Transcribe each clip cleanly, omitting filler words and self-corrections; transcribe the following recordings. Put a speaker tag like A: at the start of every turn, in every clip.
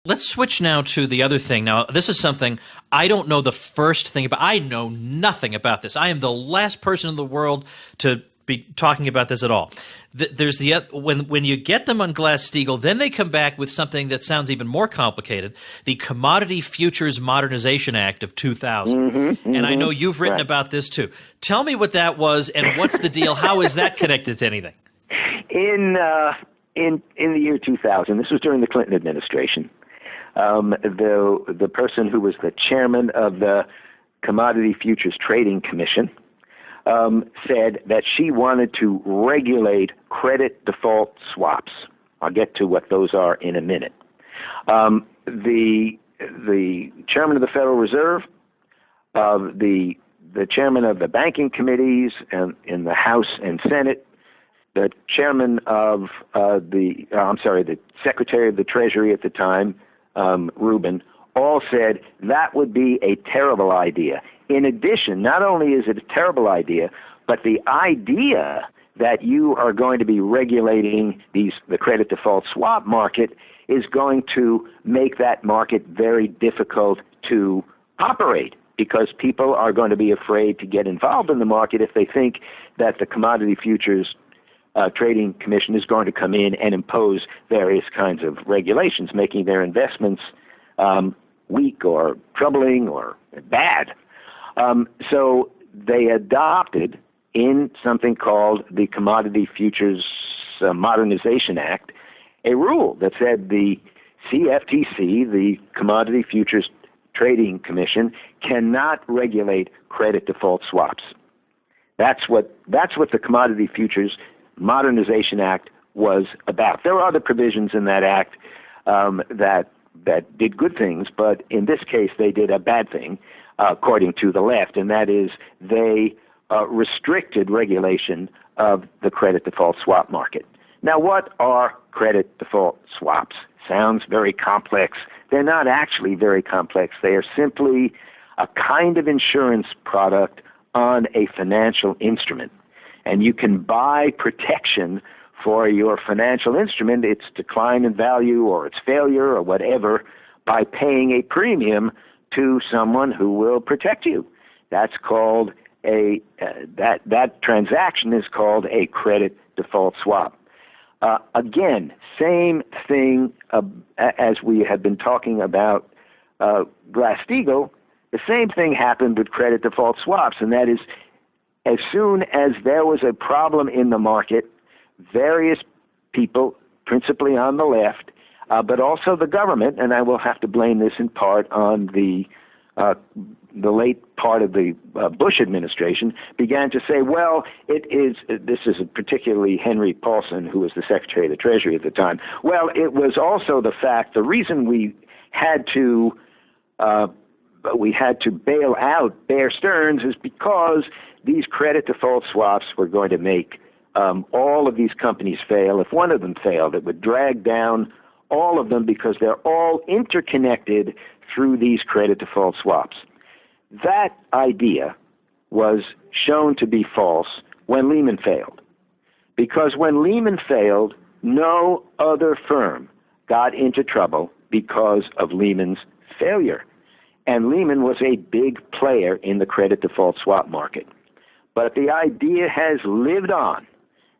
A: Let's switch now to the other thing. Now, this is something I don't know the first thing about. I know nothing about this. I am the last person in the world to be talking about this at all. There's when you get them on Glass-Steagall, then they come back with something that sounds even more complicated, the Commodity Futures Modernization Act of 2000. And I know you've written about this too. Tell me what that was and what's the deal? How is that connected to anything?
B: In the year 2000, this was during the Clinton administration. The person who was the chairman of the Commodity Futures Trading Commission said that she wanted to regulate credit default swaps. I'll get to what those are in a minute. The chairman of the Federal Reserve, the chairman of the banking committees in the House and Senate, the chairman of the Secretary of the Treasury at the time, Rubin, all said that would be a terrible idea. In addition, not only is it a terrible idea, but the idea that you are going to be regulating the credit default swap market is going to make that market very difficult to operate, because people are going to be afraid to get involved in the market if they think that the Commodity Futures Trading Commission is going to come in and impose various kinds of regulations, making their investments weak or troubling or bad. So they adopted in something called the Commodity Futures Modernization Act a rule that said the CFTC, the Commodity Futures Trading Commission, cannot regulate credit default swaps. That's what the Commodity Futures Modernization Act was about. There were other provisions in that act that did good things, but in this case they did a bad thing, according to the left, and that is they restricted regulation of the credit default swap market. Now, what are credit default swaps? Sounds very complex. They're not actually very complex. They are simply a kind of insurance product on a financial instrument. And you can buy protection for your financial instrument, its decline in value or its failure or whatever, by paying a premium to someone who will protect you. That's called that transaction is called a credit default swap. Again, same thing as we have been talking about Glass-Steagall. The same thing happened with credit default swaps, and that is, as soon as there was a problem in the market, various people, principally on the left, but also the government, and I will have to blame this in part on the late part of the Bush administration, began to say, well, this is particularly Henry Paulson, who was the Secretary of the Treasury at the time. Well, it was also the reason we had to bail out Bear Stearns is because these credit default swaps were going to make all of these companies fail. If one of them failed, it would drag down all of them because they're all interconnected through these credit default swaps. That idea was shown to be false when Lehman failed, because when Lehman failed, no other firm got into trouble because of Lehman's failure. And Lehman was a big player in the credit default swap market. But the idea has lived on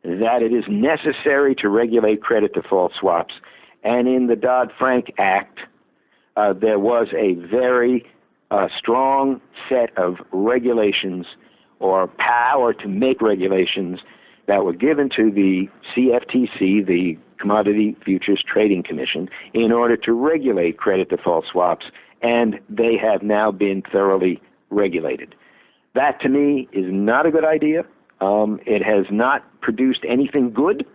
B: that it is necessary to regulate credit default swaps. And in the Dodd-Frank Act, there was a very strong set of regulations or power to make regulations that were given to the CFTC, the Commodity Futures Trading Commission, in order to regulate credit default swaps, and they have now been thoroughly regulated. That, to me, is not a good idea. It has not produced anything good,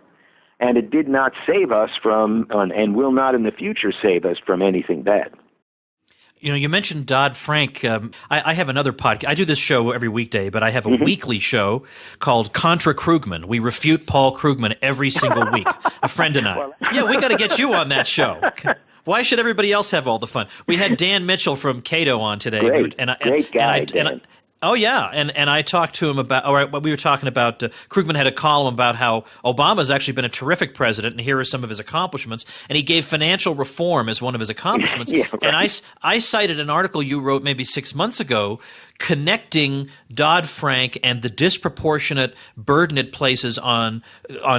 B: and it did not save us from, and will not in the future save us from anything bad.
A: You know, you mentioned Dodd-Frank. I have another podcast. I do this show every weekday, but I have a weekly show called Contra Krugman. We refute Paul Krugman every single week, a friend and I. Yeah, we got to get you on that show. Why should everybody else have all the fun? We had Dan Mitchell from Cato on today.
B: Great guy, Dan.
A: Oh, yeah. And I talked to him about, or we were talking about, Krugman had a column about how Obama's actually been a terrific president, and here are some of his accomplishments. And he gave financial reform as one of his accomplishments.
B: Yeah, right.
A: And I cited an article you wrote maybe 6 months ago connecting Dodd-Frank and the disproportionate burden it places on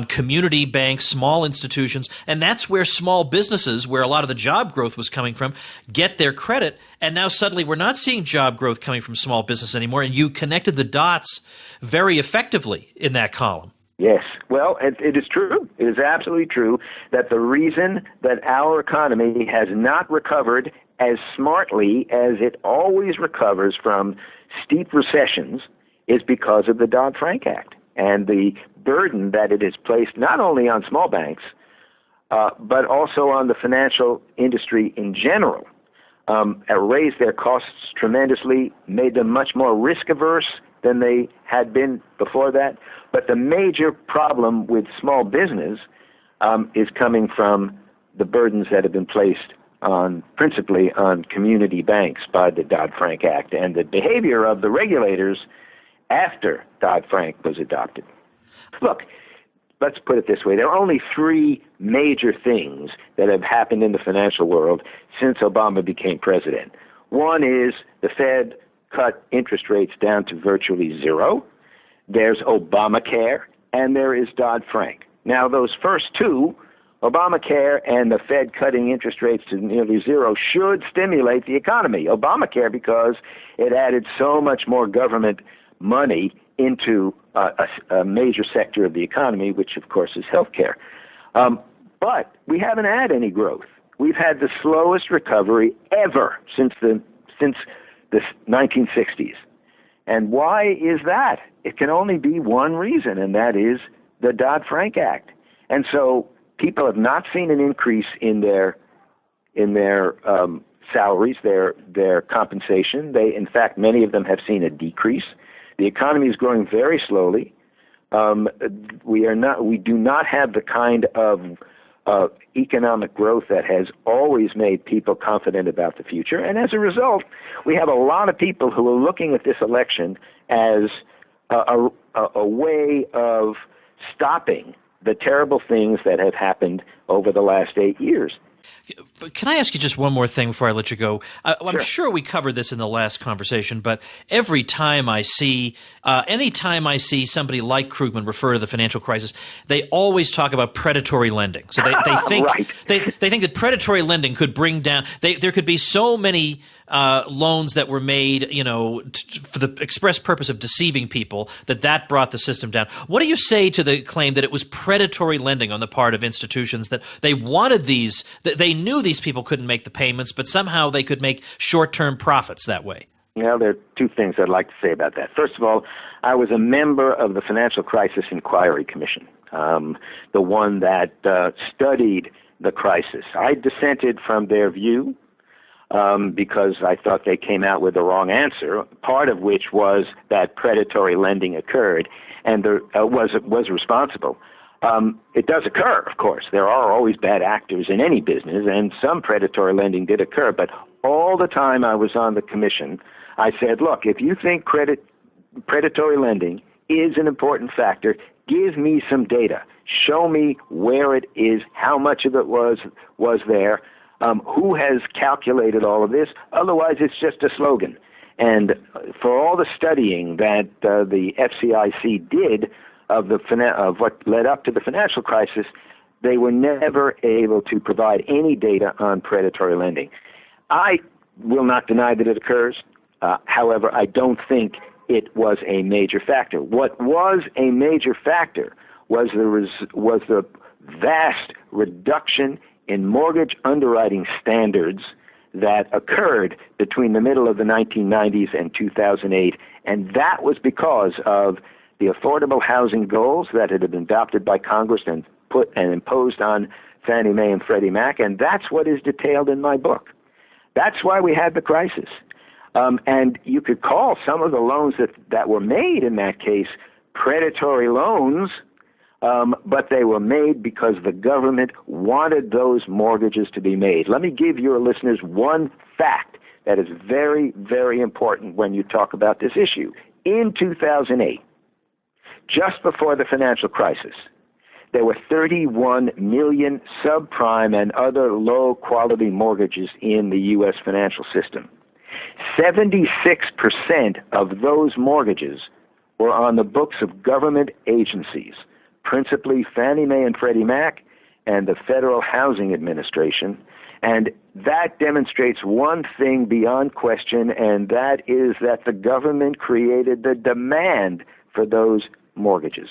A: community banks, small institutions, and that's where small businesses, where a lot of the job growth was coming from, get their credit. And now suddenly we're not seeing job growth coming from small business anymore, and you connected the dots very effectively in that column.
B: Yes. Well, it is true. It is absolutely true that the reason that our economy has not recovered as smartly as it always recovers from steep recessions is because of the Dodd-Frank Act and the burden that it has placed not only on small banks, but also on the financial industry in general. Raised their costs tremendously, made them much more risk-averse than they had been before that. But the major problem with small business is coming from the burdens that have been placed principally on community banks by the Dodd-Frank Act and the behavior of the regulators after Dodd-Frank was adopted. Look, let's put it this way. There are only three major things that have happened in the financial world since Obama became president. One is the Fed cut interest rates down to virtually zero. There's Obamacare, and there is Dodd-Frank. Now, those first two, Obamacare and the Fed cutting interest rates to nearly zero, should stimulate the economy. Obamacare because it added so much more government money into a major sector of the economy, which of course is healthcare. But we haven't had any growth. We've had the slowest recovery ever since the 1960s. And why is that? It can only be one reason, and that is the Dodd-Frank Act. And so people have not seen an increase in their salaries, their compensation. In fact, many of them have seen a decrease. The economy is growing very slowly. We do not have the kind of economic growth that has always made people confident about the future. And as a result, we have a lot of people who are looking at this election as a way of stopping the terrible things that have happened over the last 8 years.
A: Can I ask you just one more thing before I let you go? I'm sure we covered this in the last conversation, but every time I see, anytime I see somebody like Krugman refer to the financial crisis, they always talk about predatory lending. So they think
B: right.
A: they think that predatory lending could bring down. There could be so many loans that were made, for the express purpose of deceiving people, that brought the system down. What do you say to the claim that it was predatory lending on the part of institutions, that they wanted these, that they knew these people couldn't make the payments, but somehow they could make short-term profits that way?
B: Well, there are two things I'd like to say about that. First of all, I was a member of the Financial Crisis Inquiry Commission, the one that studied the crisis. I dissented from their view because I thought they came out with the wrong answer, part of which was that predatory lending occurred and was responsible. It does occur, of course. There are always bad actors in any business, and some predatory lending did occur. But all the time I was on the commission, I said, look, if you think predatory lending is an important factor, give me some data. Show me where it is, how much of it was there, who has calculated all of this. Otherwise, it's just a slogan. And for all the studying that the FCIC did of what led up to the financial crisis, they were never able to provide any data on predatory lending. I will not deny that it occurs. However, I don't think it was a major factor. What was a major factor was the vast reduction in mortgage underwriting standards that occurred between the middle of the 1990s and 2008, and that was because of the affordable housing goals that had been adopted by Congress and put and imposed on Fannie Mae and Freddie Mac, and that's what is detailed in my book. That's why we had the crisis. And you could call some of the loans that were made in that case predatory loans, but they were made because the government wanted those mortgages to be made. Let me give your listeners one fact that is very, very important when you talk about this issue. In 2008, just before the financial crisis, there were 31 million subprime and other low-quality mortgages in the U.S. financial system. 76% of those mortgages were on the books of government agencies, principally Fannie Mae and Freddie Mac and the Federal Housing Administration. And that demonstrates one thing beyond question, and that is that the government created the demand for those mortgages.